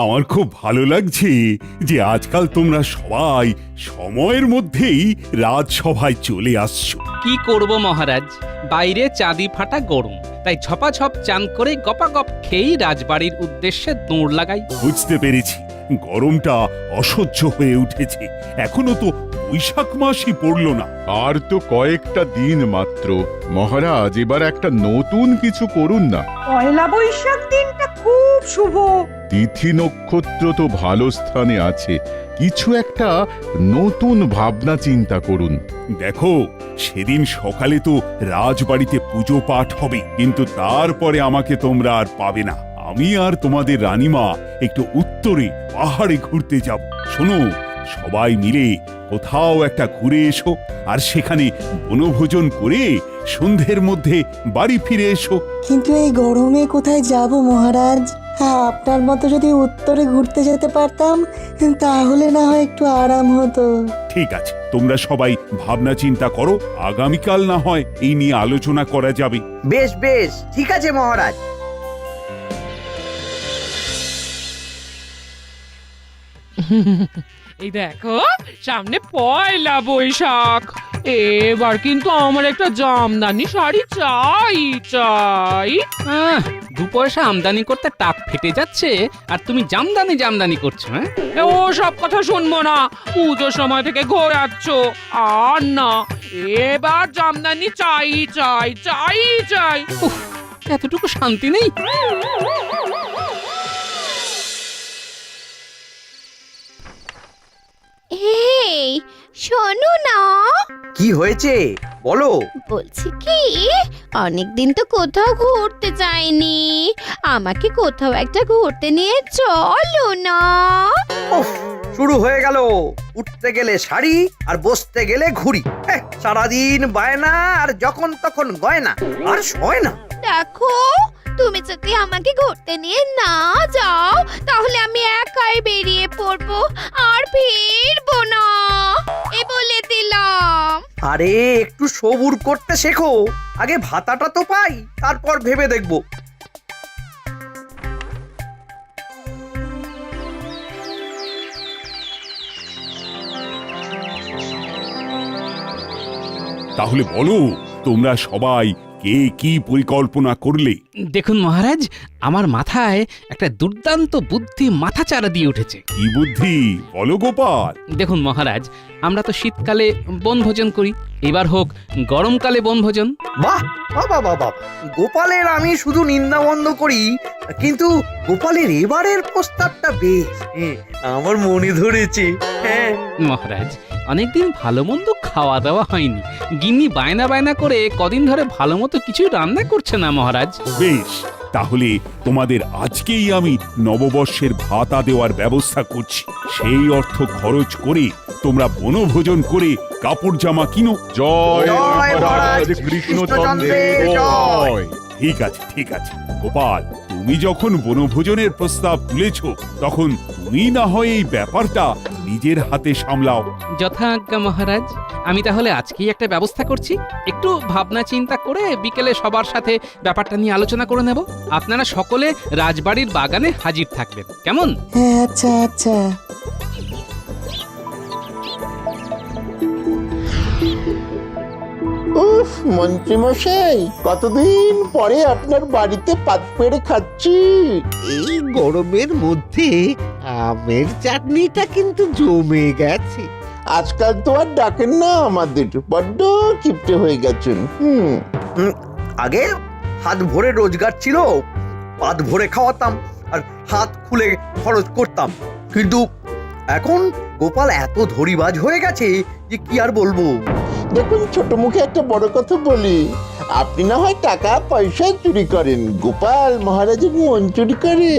আমার খুব ভালো লাগছে যে আজকাল তোমরা সবাই সময়ের মধ্যেই রাজসভায় চলে আসছো। কি করব মহারাজ, বাইরে চাঁদি ফাটা গরম, তাই ঝপাঝপ চান করে গপাগপ খেয়েই রাজবাড়ির উদ্দেশ্যে দৌড় লাগাই। বুঝতে পেরেছি, গরমটা অসহ্য হয়ে উঠেছে। এখনো তো বৈশাখ মাসই পড়লো না। আর তো কয়েকটা দিন মাত্র। মহারাজ, এবার একটা নতুন কিছু করুন না। পয়লা বৈশাখ দিনটা খুব শুভ। তিথি নক্ষত্র তো ভালো স্থানে আছে, কিছু একটা নতুন ভাবনা চিন্তা করুন। দেখো, সেদিন সকালে তো রাজবাড়িতে পুজো পাঠ হবে, কিন্তু তারপরে আমাকে তোমরা আর পাবে না। আমি আর তোমাদের রানীমা একটু উত্তরে পাহাড়ে ঘুরতে যাব। শোনো, সবাই মিলে কোথাও একটা ঘুরে এসো, আর সেখানে বনভোজন করে সন্ধ্যের মধ্যে বাড়ি ফিরে এসো। কিন্তু এই গরমে কোথায় যাব মহারাজ? হ্যাঁ, আপনার মতো যদি উত্তরে ঘুরতে যেতে পারতাম তাহলে না হয় একটু আরাম হতো। ঠিক আছে, তোমরা সবাই ভাবনা চিন্তা করো, আগামীকাল না হয় এই নিয়ে আলোচনা করা যাবে। বেশ বেশ, ঠিক আছে মহারাজ। এই দেখো, সামনে পয়লা বৈশাখ। এবার কিন্তু আমার একটা জামদানি শাড়ি চাই চাই। দু পয়সা আমদানি করতে টাক ফেটে যাচ্ছে, আর তুমি জামদানি জামদানি করছো। হ্যাঁ, ও সব কথা শুনবো না, পুজোর সময় থেকে ঘোরাচ্ছ। আর না, এবার জামদানি চাই চাই চাই চাই। উফ, এতটুকু শান্তি নেই। এই শোনো না, কি হয়েছে বলো। বলছি কি, অনেকদিন তো কোথাও ঘুরতে যাইনি, আমাকে কোথাও একটা ঘুরতে নিয়ে চলো না। উফ, শুরু হয়ে গেল। উঠতে গেলে শাড়ি আর বসতে গেলে ঘুড়ি। সারাদিন বায়না আর যখন তখন গয়না, আর সয় না। দেখো, তুমি যদি আমাকে ঘুরতে নিয়ে না যাও তাহলে আমি একাই বেরিয়ে পড়বো, আর ফিরবো না, এ বলে দিলাম। আরে একটু সবুর করতে শেখো, আগে ভাতাটা তো পাই, তারপর ভেবে দেখবো। তাহলে বলো, তোমরা সবাই কে কি পরিকল্পনা করলে? দেখুন মহারাজ, আমার মাথায় একটা দুর্দান্ত বুদ্ধি মাথাচাড়া দিয়ে উঠেছে। কি বুদ্ধি বলো গোপাল? দেখুন মহারাজ, আমরা তো শীতকালে বনভোজন করি, এবার হোক গরমকালে বনভোজন। বাহ বাবা বাবা, গোপালের আমি শুধু নিন্দা বন্ধ করি, কিন্তু গোপালের এবারের প্রস্তাবটা বেশ, আমার মনে ধরেছে। হ্যাঁ মহারাজ, অনেকদিন ভালো মন্দ খাওয়া দাওয়া হয়নি, গিন্নি বায়না বায়না করে কদিন ধরে ভালো মতো কিছু রান্না করছে না মহারাজ। বেশ, তাহলে তোমাদের আজকেই আমি নববর্ষের ভাতা দেওয়ার ব্যবস্থা করছি। সেই অর্থ খরচ করে তোমরা বনভোজন করে কাপড় জামা কিনো। জয় জয় মহারাজ মহারাজ কৃষ্ণচন্দ্রের কৃষ্ণচন্দ্রের জয়। ঠিক আছে, ঠিক আছে গোপাল, তুমি যখন বনভোজনের প্রস্তাব তুলেছ, তখন তুমি না হয় এই ব্যাপারটা নিজের হাতে সামলাও। যথাজ্ঞা মহারাজ, আমি তাহলে আজকেই একটা ব্যবস্থা করছি। একটু ভাবনা চিন্তা করে বিকেলে সবার সাথে ব্যাপারটা নিয়ে আলোচনা করে নেব। আপনারা সকলে রাজবাড়ির বাগানে হাজির থাকবেন, কেমন? হ্যাঁ, আচ্ছা আচ্ছা। উফ, মন্ত্রীমশাই, কতদিন পরে আপনার বাড়িতে পাত পেড়ে খাচ্ছি। এই গরমের মধ্যে আমের চাটনিটা কিন্তু জমে গেছে। আজকাল তো আর ডাকেন না আমাদের, বড্ড কিপটে হয়ে গেছেন। আগে হাত ভরে রোজগার ছিল, পাত ভরে খাওয়াতাম আর হাত খুলে খরচ করতাম, কিন্তু এখন গোপাল এত ধরিবাজ হয়ে গেছে যে কি আর বলবো। দেখুন, ছোট মুখে একটা বড় কথা বলি, আপনি না হয় টাকা পয়সা চুরি করেন, গোপাল মহারাজের মন চুরি করে।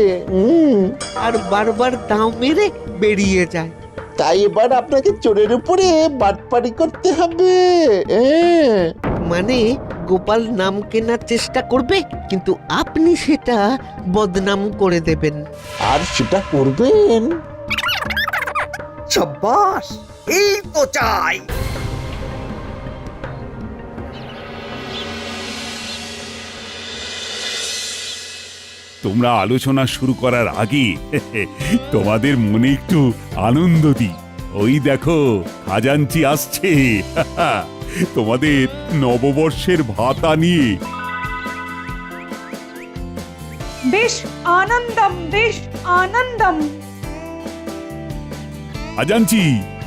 আর বারবার দাও মেরে বেরিয়ে যায়। তাই এবার আপনাকে চোরের উপরে বাটপাড়ি করতে হবে। মানে গোপাল নাম কেনার চেষ্টা করবে, কিন্তু আপনি সেটা বদনাম করে দেবেন। আর সেটা করবেন। সাব্বাস, এই তো চাই। তোমরা আলোচনা শুরু করার আগে তোমাদের মনে একটু আনন্দ দিই। ওই দেখো খাজাঞ্চি আসছে তোমাদের নববর্ষের ভাতা নিয়ে। বেশ আনন্দম। খাজাঞ্চি,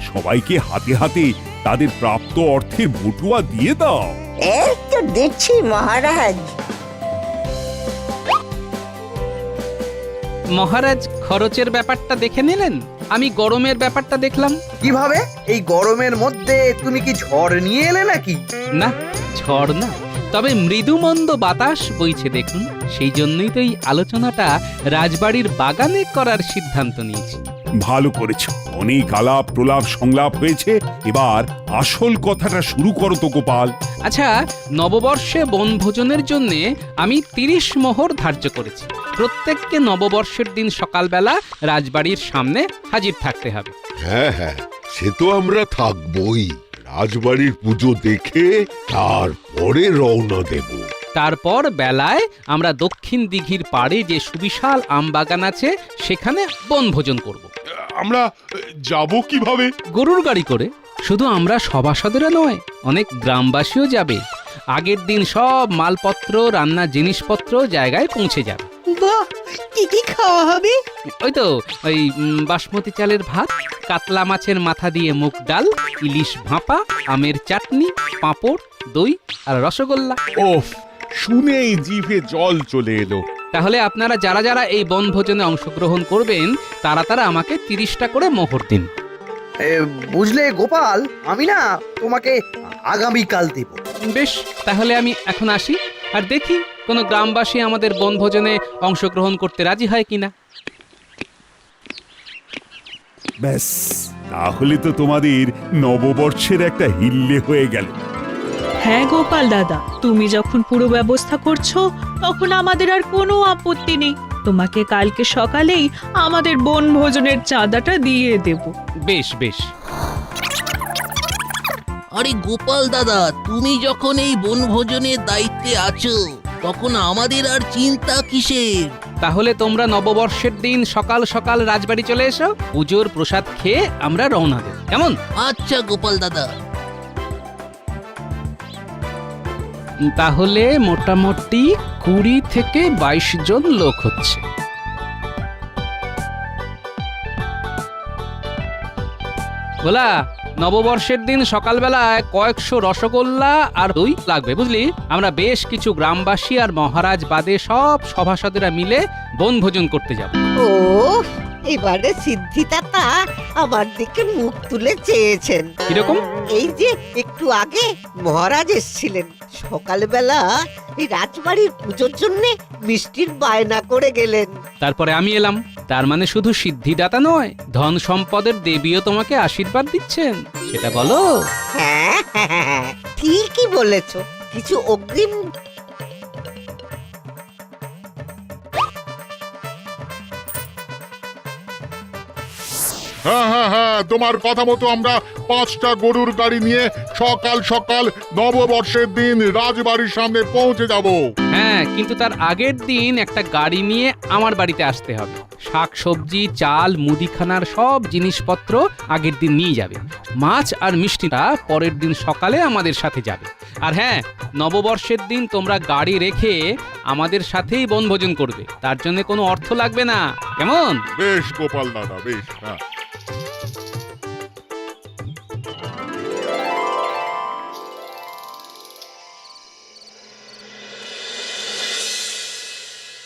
সবাইকে হাতে হাতে তাদের প্রাপ্ত অর্থের বটুয়া দিয়ে দাও। এই তো দেখছি মহারাজ। মহারাজ খরচের ব্যাপারটা দেখে নিলেন, আমি গরমের ব্যাপারটা দেখলাম। কিভাবে? এই গরমের মধ্যে তুমি কি ঝড় নিয়ে এলে নাকি? না, ঝড় না, তবে মৃদুমন্দ বাতাস বইছে দেখুন। সেই জন্যই তো এই আলোচনাটা রাজবাড়ির বাগানে করার সিদ্ধান্ত নিয়েছি। ভালো করেছো, অনেক আলাপ প্রলাপ সংলাপ হয়েছে, এবার আসল কথাটা শুরু করো তো গোপাল। আচ্ছা, নববর্ষে বনভোজনের জন্য আমি 30 মোহর ধার্য করেছি। প্রত্যেককে নববর্ষের দিন সকালবেলা রাজবাড়ির সামনে হাজির থাকতে হবে। হ্যাঁ হ্যাঁ, সে তো আমরা থাকবই। রাজবাড়ির পুজো দেখে তারপরে রওনা দেব। তারপর বেলায় আমরা দক্ষিণ দিঘির পাড়ে যে সুবিশাল আমবাগান আছে সেখানে বনভোজন করব। আমরা যাব কিভাবে? গরুর গাড়ি করে। শুধু আমরা সভাসদেরা নয়, অনেক গ্রামবাসীও যাবে। আগের দিন সব মালপত্র, রান্না জিনিসপত্র জায়গায় পৌঁছে যাবে। বাহ, কি কি খাওয়া হবে? ওই তো ওই বাসমতি চালের ভাত, কাতলা মাছের মাথা দিয়ে মুগ ডাল, ইলিশ ভাপা, আমের চাটনি, পাঁপড়, দই আর রসগোল্লা। ওফ, শুনেই জিভে জল চলে এলো। তাহলে আপনারা যারা যারা এই বনভোজনে অংশগ্রহণ করবেন তারা তারা আমাকে 30টা করে মোহর দিন। বুঝলে গোপাল, আমি না তোমাকে আগামীকাল দেব। বেশ, তাহলে আমি এখন আসি, আর দেখি কোনো গ্রামবাসী আমাদের বনভোজনে অংশগ্রহণ করতে রাজি হয় কিনা। ব্যাস, তাহলে তো তোমাদের নববর্ষের একটা হিল্লে হয়ে গেল। হ্যাঁ গোপাল দাদা, তুমি যখন পুরো ব্যবস্থা করছো তখন আমাদের আর কোনো আপত্তি নেই। তোমাকে কালকে সকালেই আমাদের বনভোজনের চাঁদাটা দিয়ে দেব। বেশ বেশ। আরে গোপাল দাদা, তুমি যখন এই বনভোজনের দায়িত্বে আছো তখন আমাদের আর চিন্তা কিসের? তাহলে তোমরা নববর্ষের দিন সকাল সকাল রাজবাড়ি চলে এসো, পুজোর প্রসাদ খেয়ে আমরা রওনা দেব, কেমন? আচ্ছা গোপাল দাদা। তাহলে মোটামুটি 20 থেকে 22 জন লোক হচ্ছে। বলা, নববর্ষের দিন সকালবেলায় কয়েকশো রসগোল্লা আর দই লাগবে, বুঝলি? আমরা বেশ কিছু গ্রামবাসী আর মহারাজ বাদে সব সভাসদেরা মিলে বনভোজন করতে যাব। ও, এবারে সিদ্ধিদাতা আমার দিকে মুখ তুলে চেয়েছেন। কিরকম? এই যে একটু আগে মহারাজ এসেছিলেন, সকালবেলা এই রাজবাড়ির পুজোর জন্য মিষ্টির বায়না করে গেলেন। তারপরে আমি এলাম, তার মানে শুধু সিদ্ধিদাতা নয়, ধন সম্পদের দেবীও তোমাকে আশীর্বাদ দিচ্ছেন, সেটা বলো। হ্যাঁ হ্যাঁ, ঠিকই বলেছ। কিছু অগ্রিম হ্যাঁ হ্যাঁ হ্যাঁ, তোমার কথা মতো আমরা 5টা গরুর গাড়ি নিয়ে সকাল সকাল নববর্ষের দিন রাজবাড়ির সামনে পৌঁছে যাব। হ্যাঁ, কিন্তু তার আগের দিন একটা গাড়ি নিয়ে আমার বাড়িতে আসতে হবে। শাক সবজি, চাল, মুদিখানার সব জিনিসপত্র আগের দিন নিয়ে যাবে। মাছ আর মিষ্টিটা পরের দিন সকালে আমাদের সাথে যাবে। আর হ্যাঁ, নববর্ষের দিন তোমরা গাড়ি রেখে আমাদের সাথেই বনভোজন করবে, তার জন্য কোনো অর্থ লাগবে না, কেমন? বেশ গোপাল দাদা, বেশ। হ্যাঁ,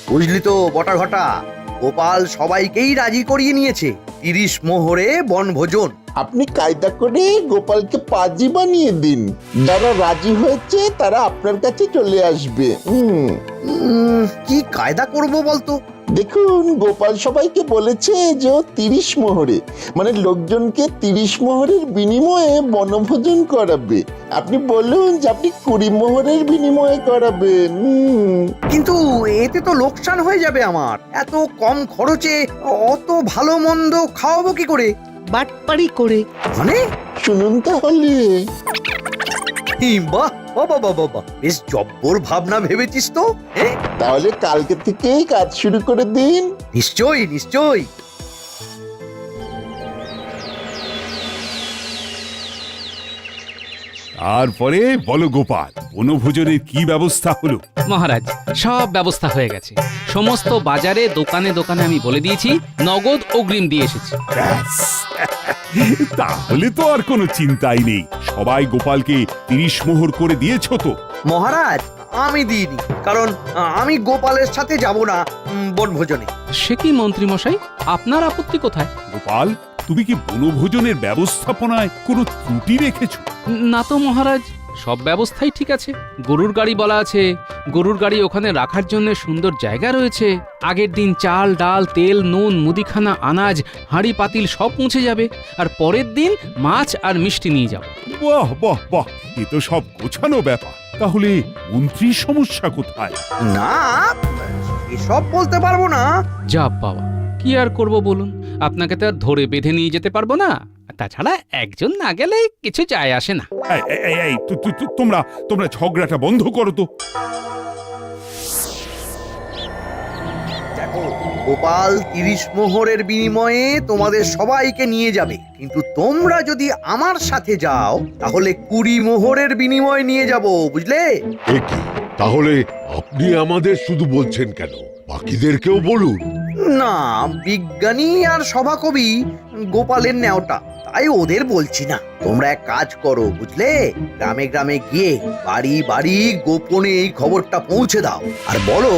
বুঝলি তো বটা ঘটা, গোপাল সবাইকেই রাজি করিয়ে নিয়েছে। 30 মোহরে বনভোজন। আপনি কায়দা করে গোপালকে পাজি বানিয়ে দিন। যারা রাজি হয়েছে তারা আপনার কাছে চলে আসবে। কি কায়দা করব বলতো? দেখুন, গোপাল সবাইকে বলেছে যে ও 30 মোহরে, মানে লোকজনকে 30 মোহরের বিনিময়ে বনভোজন করাবে। আপনি বলুন যে আপনি 20 মোহরের বিনিময়ে করাবেন। কিন্তু এতে তো লোকসান হয়ে যাবে আমার। এত কম খরচে অত ভালো মন্দ খাওয়াবো কি করে? বাটপাড়ি করে। মানে শুনুন তাহলে, বাহ, বাবা বাবা বাবা, বেশ জব্বর ভাবনা ভেবেছিস তো। হ্যাঁ, তাহলে কালকে থেকেই কাজ শুরু করে দিন। নিশ্চয়ই নিশ্চয়ই। তারপরে বলো গোপাল, বনভোজনের কি ব্যবস্থা হলো? মহারাজ, সব ব্যবস্থা হয়ে গেছে। সমস্ত বাজারে দোকানে দোকানে আমি বলে দিয়েছি, নগদ অগ্রিম দিয়ে এসেছি। ব্যাস, তাহলে তো আর কোনো চিন্তাই নেই। সবাই গোপালকে 30 মোহর করে দিয়েছো তো? মহারাজ, আমি দিইনি, কারণ আমি গোপালের সাথে যাব না বনভোজনে। সে কি মন্ত্রী মশাই, আপনার আপত্তি কোথায়? গোপাল, তুমি কি বনভোজনের ব্যবস্থাপনায় কোনো ত্রুটি রেখেছো? না তো মহারাজ, সব ব্যবস্থাই ঠিক আছে। গরুর গাড়ি বলা আছে, গরুর গাড়ি ওখানে রাখার জন্য সুন্দর জায়গা রয়েছে। আগের দিন চাল ডাল তেল নুন মুদিখানা আনাজ হাঁড়ি পাতিল সব পৌঁছে যাবে, আর পরের দিন মাছ আর মিষ্টি নিয়ে যাও। বাহ বাহ বাহ, এ তো সব গোছানো ব্যাপার। তাহলে মন্ত্রীর সমস্যা কোথায়? না, এসব বলতে পারবো না। যা বাবা, কি আর করব বলুন, আপনাকে তো আর ধরে বেঁধে নিয়ে যেতে পারবো না। তাছাড়া একজন না গেলে কিছু যায় আসে না। এই, তোমরা ঝগড়াটা বন্ধ করো তো। দেখো, গোপাল 30 মোহরের বিনিময়ে তোমাদের সবাইকে নিয়ে যাবে, কিন্তু তোমরা যদি আমার সাথে যাও তাহলে 20 মোহরের বিনিময় নিয়ে যাব, বুঝলে? এ কি, তাহলে আপনি আমাদের শুধু বলছেন কেন? বাকিদেরকেও বলুন। না, বিজ্ঞানী আর সভাকবি গোপালের নেওটা, তাই ওদের বলছি না। তোমরা এক কাজ করো, বুঝলে, গ্রামে গ্রামে গিয়ে বাড়ি বাড়ি গোপনে এই খবরটা পৌঁছে দাও, আর বলো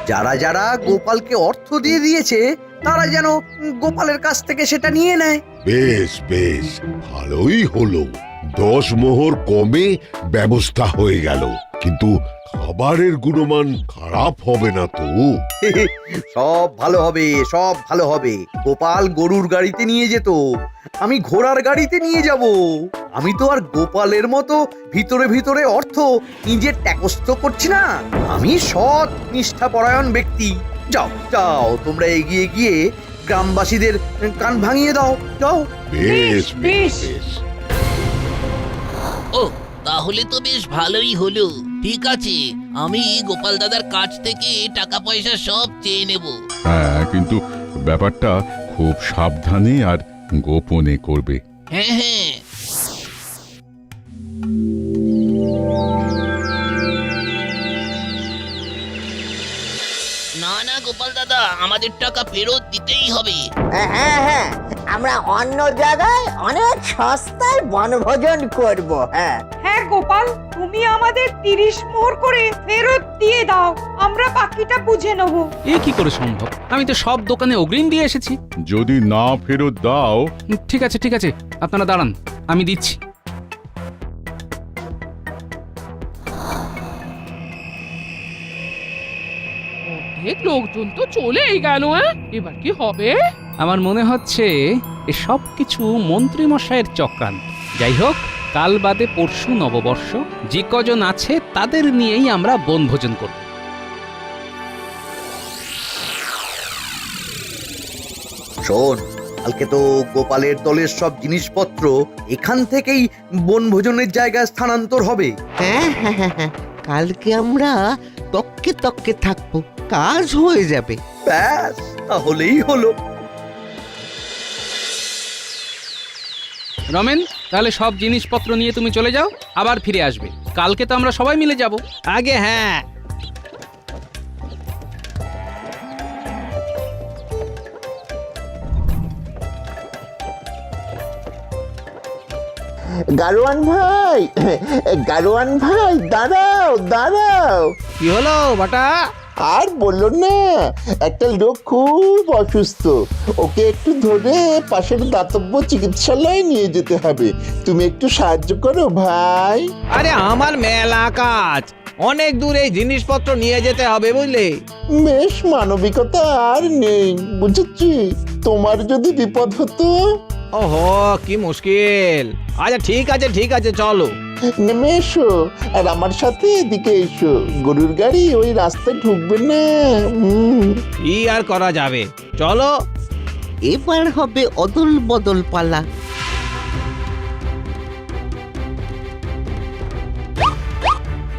যারা যারা গোপালকে অর্থ দিয়ে দিয়েছে তারা যেন গোপালের কাছ থেকে সেটা নিয়ে নেয়। বেশ বেশ, ভালোই হলো। 10 মোহর কমে ব্যবস্থা হয়ে গেল, কিন্তু খাবারের গুণমান খারাপ হবে না তো? সব ভালো হবে, সব ভালো হবে। গোপাল গরুর গাড়িতে নিয়ে যেত, আমি ঘোড়ার গাড়িতে নিয়ে যাব। আমি তো আর গোপালের মতো ভিতরে ভিতরে অর্থ নিজের ট্যাকস্থ করছি না। আমি সৎ নিষ্ঠাপরায়ণ ব্যক্তি। যাও যাও, তোমরা এগিয়ে গিয়ে গ্রামবাসীদের কান ভাঙিয়ে দাও, যাও। বেশ বেশ বেশ। ও, তাহলে তো বেশ ভালোই হলো। ঠিক আছে, আমি গোপাল দাদার কাছ থেকে টাকা পয়সা সব চেয়ে নেব। হ্যাঁ, কিন্তু ব্যাপারটা খুব সাবধানে আর গোপনে করবে। হ্যাঁ হ্যাঁ। না না গোপাল দাদা, আমাদের টাকা ফেরত দিতেই হবে। হ্যাঁ হ্যাঁ, আমরা অন্য জায়গায় অনেক সস্তায় বনভোজন করব। হ্যাঁ হ্যাঁ গোপাল, তুমি আমাদের 30 মোহর করে ফেরত দিয়ে দাও, আমরা বাকিটা বুঝে নেবো। এ কি করে সম্ভব? আমি তো সব দোকানে অগ্রিম দিয়ে এসেছি। যদি না ফেরত দাও, ঠিক আছে ঠিক আছে, আপনারা দাঁড়ান, আমি দিচ্ছি। অনেক লোকজন তো চলেই গেল, এবার কি হবে? আমার মনে হচ্ছে এ সব কিছু মন্ত্রী মশাইয়ের চক্রান্ত। যাই হোক, কাল বাদে পরশু নববর্ষ, যে কজন আছে তাদের নিয়েই আমরা বনভোজন করব। শোন, কালকে তো গোপালের দলের সব জিনিসপত্র এখান থেকেই বনভোজনের জায়গায় স্থানান্তর হবে। হ্যাঁ হ্যাঁ হ্যাঁ হ্যাঁ, কালকে আমরা তককে তককে থাকবো, কাজ হয়ে যাবে। ব্যাস, তাহলেই হলো। রমেন, তাহলে সব জিনিসপত্র নিয়ে তুমি চলে যাও, আবার ফিরে আসবে। কালকে তো আমরা সবাই মিলে যাব। আগে হ্যাঁ। গারোয়ান ভাই, গারোয়ান ভাই, দাঁড়াও দাঁড়াও। কি হলো বাটা? আর বললো না, একটা লোক খুব অসুস্থ, ওকে একটু ধরে পাশের দাতব্য চিকিৎসালয়ে নিয়ে যেতে হবে। তুমি একটু সাহায্য করো ভাই। আরে আমার মেলা কাজ, অনেক দূর এই জিনিসপত্র নিয়ে যেতে হবে বুঝলে। বেশ, মানবিকতা আর নেই, বুঝেছি। তোমার যদি বিপদ হতো। ওহো, কি মুশকিল। আচ্ছা ঠিক আছে চলো। নেমে এসো, আর আমার সাথে এদিকে এসো। গরুর গাড়ি ওই রাস্তায় ঢুকবে না। কি আর করা যাবে, চলো। এবার হবে অদল বদল পালা।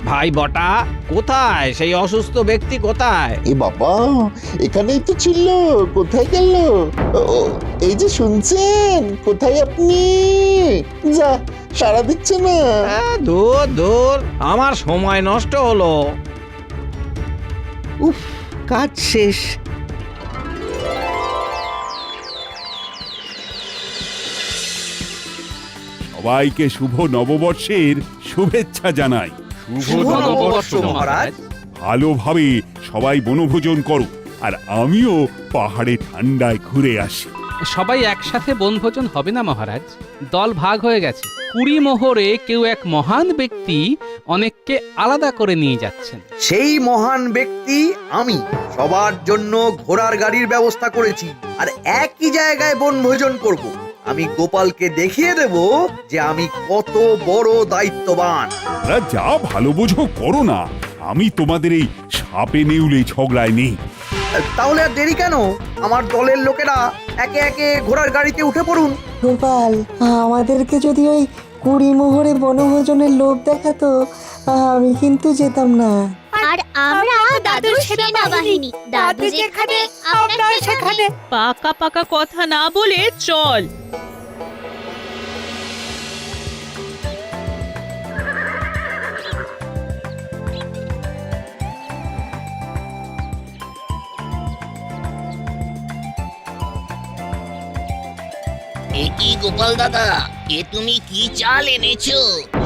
ভাই বটা কোথায় সেই অসুস্থ ব্যক্তি কোথায়? এ বাবা, এখানেই তো ছিল, কোথায় গেল? ও, এই যে শুনছেন, কোথায় আপনি? যা, সাড়া দিচ্ছে না। দূর দূর, আমার সময় নষ্ট হলো। উফ, কাজ শেষ। সবাইকে শুভ নববর্ষের শুভেচ্ছা জানাই। শুভ নববর্ষ মহারাজ। ভালোভাবে সবাই বনভোজন করো, আর আমিও পাহাড়ে ঠান্ডায় ঘুরে আসি। সবাই একসাথে বনভোজন হবে না মহারাজ, দল ভাগ হয়ে গেছে। 20 মোহরে কেউ এক মহান ব্যক্তি অনেককে আলাদা করে নিয়ে যাচ্ছেন। সেই মহান ব্যক্তি আমি। সবার জন্য ঘোড়ার গাড়ির ব্যবস্থা করেছি, আর একই জায়গায় বনভোজন করব। আমি গোপালকে দেখিয়ে দেব যে আমি কত বড় দায়িত্ববান। তোমরা যা ভালো বোঝো করো না, আমি তোমাদের এই সাপে নেউলে ঝগড়ায় নেই। তাহলে আর দেরি কেন? আমার দলের লোকেরা একে একে ঘোড়ার গাড়িতে উঠে পড়ুন। গোপাল, আমাদেরকে যদি ওই 20 মোহরে বনভোজনের লোভ দেখাতো, আমি কিন্তু যেতাম না। আর আমরা দাদুর সেনাবাহিনী, দাদু যেখানে আমরা সেখানে। পাকা পাকা কথা না বলে চল। কি গোপাল দাদা, এ তুমি কি চাল এনেছো?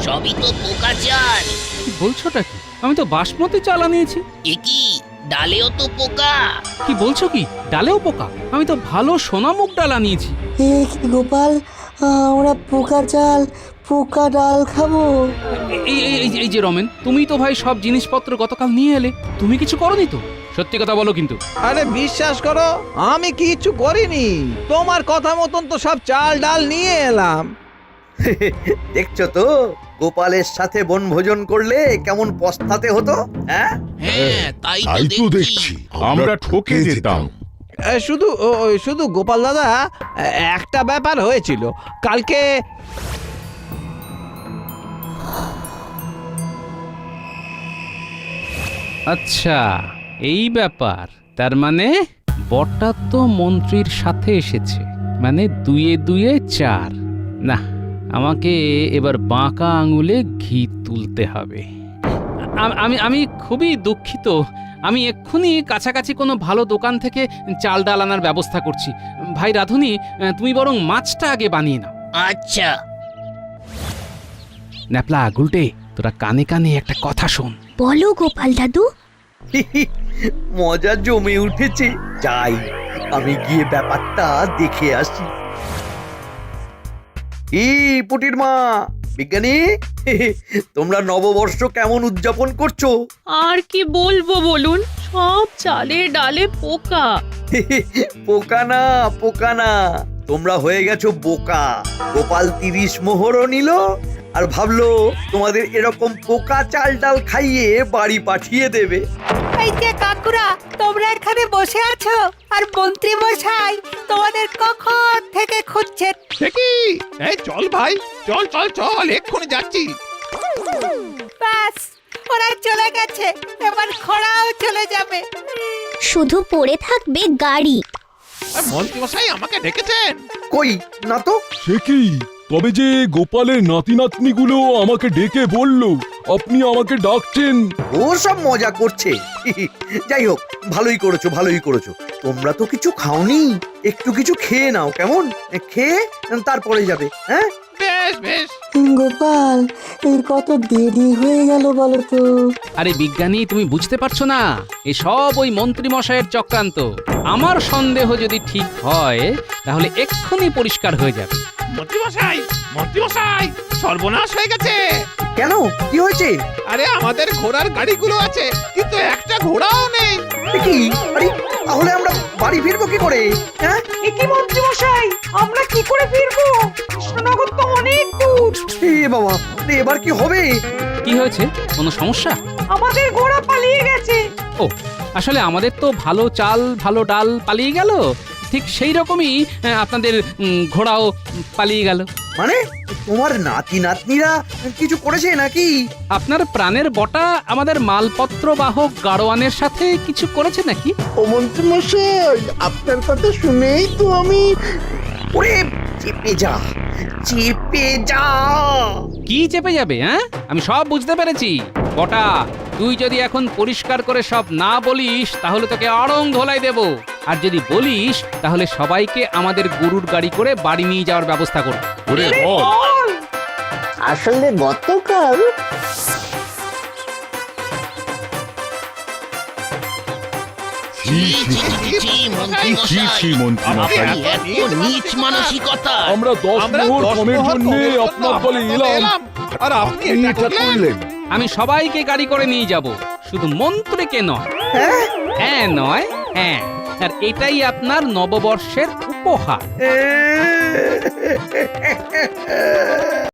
সবই তো পোকা চাল। কি বলছোটা কি? আমি তো বাসমতি চাল আনিয়েছি। এ কি ডালেও তো পোকা? কি বলছো কি, ডালেও পোকা? আমি তো ভালো সোনামুগ ডাল আনিয়েছি। এ কি গোপাল, আমরা পোকা চাল পোকা ডাল খাবো? এই যে রমেন, তুমি তো ভাই সব জিনিসপত্র গতকাল নিয়ে এলে, তুমি কিছু করনি তো? সত্যি কথা বলো কিন্তু। আরে বিশ্বাস করো, আমি কিছু করিনি। তোমার কথা মতন তো সব চাল ডাল নিয়ে এলাম। দেখছো তো, গোপালের সাথে বনভোজন করলে কেমন পস্তাতে হতো। হ্যাঁ, তাই তো দেখছি আমরা ঠকে যেতাম। শুধু গোপাল দাদা, একটা ব্যাপার হয়েছিল কালকে। আচ্ছা, এই ব্যাপার। তার মানে বটটা তো মন্ত্রীর সাথে এসেছে, মানে 2 × 2 = 4। না, আমাকে এবার বাঁকা আঙুলে ঘি তুলতে হবে। আমি খুবই দুঃখিত। আমি এক্ষুনি কাছাকাছি কোনো ভালো দোকান থেকে চাল ডাল আনার ব্যবস্থা করছি। ভাই রাধুনি, তুমি বরং মাছটা আগে বানিয়ে নাও। আচ্ছা। ন্যাপলা গুলটে, তোরা কানে কানে একটা কথা শোন। বলো গোপাল দাদু। মজা জমে উঠেছে। যাই, আমি গিয়ে ব্যাপারটা দেখে আসি। পুটির মা, বিজ্ঞানী, তোমরা নববর্ষ কেমন উদযাপন করছো? আর কি বলবো বলুন, সব চালে ডালে পোকা। পোকা না, তোমরা হয়ে গেছো বোকা। গোপাল 30 মোহরও নিল, আর ভাবলো তোমাদের এরকম পোকা চাল ডাল খাইয়ে বাড়ি পাঠিয়ে দেবে। এই যে কাকুরা, তোমরা এখানে বসে আছো, আর মন্ত্রী মশাই তোমাদের কখন থেকে খুঁজছেন। এই চল ভাই, চল চল চল, এক্ষুনি যাচ্ছি। ব্যাস, ওরা চলে গেছে, এবার খরাও চলে যাবে। শুধু পড়ে থাকবে গাড়ি। মন্ত্রী মশাই আমাকে ডেকেছেন? কই না তো। সে কি? তবে যে গোপালের নাতি নাতনিগুলো আমাকে ডেকে বলল আপনি আমাকে ডাকছেন। ও সব মজা করছে। যাই হোক, ভালোই করেছো। তোমরা তো কিছু খাওনি, একটু কিছু খেয়ে নাও, কেমন? খেয়ে তারপরে যাবে। হ্যাঁ, বেশ। গোপাল, এর কত দেরি হয়ে গেল বলো তো? আরে বিজ্ঞানী, তুমি বুঝতে পারছো না? এসব ওই মন্ত্রী মশাইয়ের চক্রান্ত। আমার সন্দেহ যদি ঠিক হয়, তাহলে এক্ষুনি পরিষ্কার হয়ে যাবে। মন্ত্রী মশাই, সর্বনাশ হয়ে গেছে। কেন, কি হয়েছে? আরে আমাদের ঘোড়ার গাড়িগুলো আছে, কিন্তু একটা ঘোড়াও নেই। কি? আরে তাহলে আমরা বাড়ি ফিরবো কি করে? হ্যাঁ, কি মন্ত্রী মশাই, আমরা কি করে ফিরবো? কৃষ্ণনগর তো অনেক দূর। বাবা, এবার কি হবে? কি হয়েছে? কোনো সমস্যা? আমাদের ঘোড়া পালিয়ে গেছে। ও, আসলে আমাদের তো ভালো চাল ভালো ডাল পালিয়ে গেল, ঠিক সেই রকমই আপনাদের ঘোড়াও পালিয়ে গেল। মানে তোমার নাতি নাতনিরা কিছু করেছে নাকি? আপনার প্রাণের বটা আমাদের মালপত্র বাহক গাড়োয়ানের সাথে কিছু করেছে নাকি? ও মন্ত্রী মশাই, আপনার কথা শুনেই তো আমি ওরে চেপে যা, চেপে যা। কি চেপে যাবে? হ্যাঁ, আমি সব বুঝতে পেরেছি। বটা, তুই যদি এখন পরিষ্কার করে সব না বলিস তাহলে তোকে আড়ং ধোলাই দেব, আর যদি বলিস তাহলে সবাইকে আমাদের গরুর গাড়ি করে বাড়ি নিয়ে যাওয়ার ব্যবস্থা করব। ওরে বল। আসলে গতকাল ছি, ছি, ছি, ছি, মন্ত্রী ছি মশাই। ছি মন্ত্রী মশাই, আপনি এত নীচ মানসিকতা। আমরা 10 মোহর কমের জন্য আপনার দলে এলাম আর আপনি এটা করলেন? আমি সবাইকে গাড়ি করে নিয়ে যাব, শুধু মন্ত্রীকে নয়। হ্যাঁ নয়, হ্যাঁ। আর এটাই আপনার নববর্ষের উপহার।